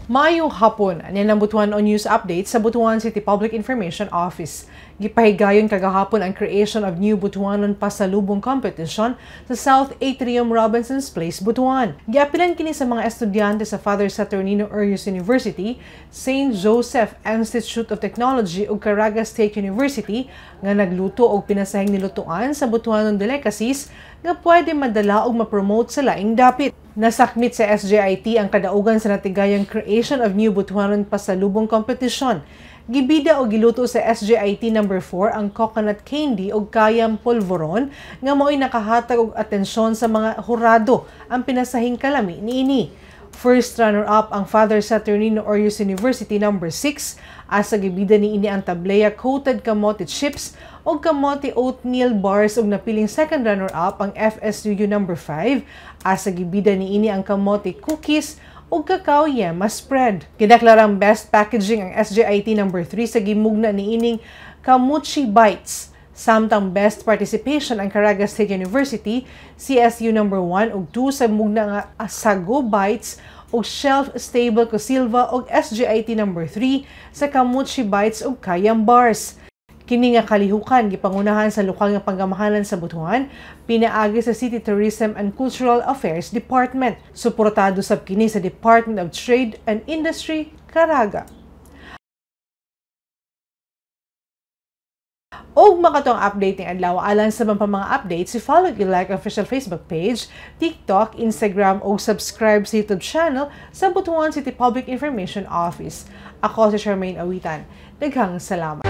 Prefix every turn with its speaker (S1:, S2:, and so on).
S1: Maayong hapon, anin ang Butuan on News Update sa Butuan City Public Information Office. Gipahigayon kagahapon ang creation of new Butuanon Pasalubong Competition sa South Atrium Robinson's Place, Butuan. Giapilan kini sa mga estudyante sa Father Saturnino Urias University, St. Joseph Institute of Technology ug Caraga State University nga nagluto og pinasahing nilutuan sa Butuanon delicacies nga pwede madala og ma-promote sa laing dapit. Nasakmit sa SJIT ang kadaugan sa natigayang creation of new Butuanon Pasalubong Competition. Gibida o giluto sa SJIT number 4 ang coconut candy o kayam polvoron nga mo'y nakahatag og atensyon sa mga hurado ang pinasahing kalami niini. First runner-up ang Father Saturnino Urias University number 6 asa gibida niini ang tableya coated kamote chips o kamote oatmeal bars ug napiling second runner-up ang FSUU number 5 asa gibida niini ang kamote cookies ug cacao yema spread. Gideklarang best packaging ang SJIT number 3 sa gimugna niining Kamuchi Bites. Samtang best participation ang Caraga State University, CSU number 1 ug 2 sa mugna nga Asago Bites ug Shelf Stable Cosilva ug SJIT number 3 sa Kamuchi Bites ug Kayam Bars. Kini nga kalihukan gipangunahan sa lokal nga panggamahalan sa Butuan, pinaagi sa City Tourism and Cultural Affairs Department. Suportado sab kini sa Department of Trade and Industry, Caraga. Og makatong update ng adlaw alang sa mga updates, i-follow i-like official Facebook page, TikTok, Instagram o subscribe sa YouTube channel sa Butuan City Public Information Office. Ako si Charmaine Awitan. Daghang salamat.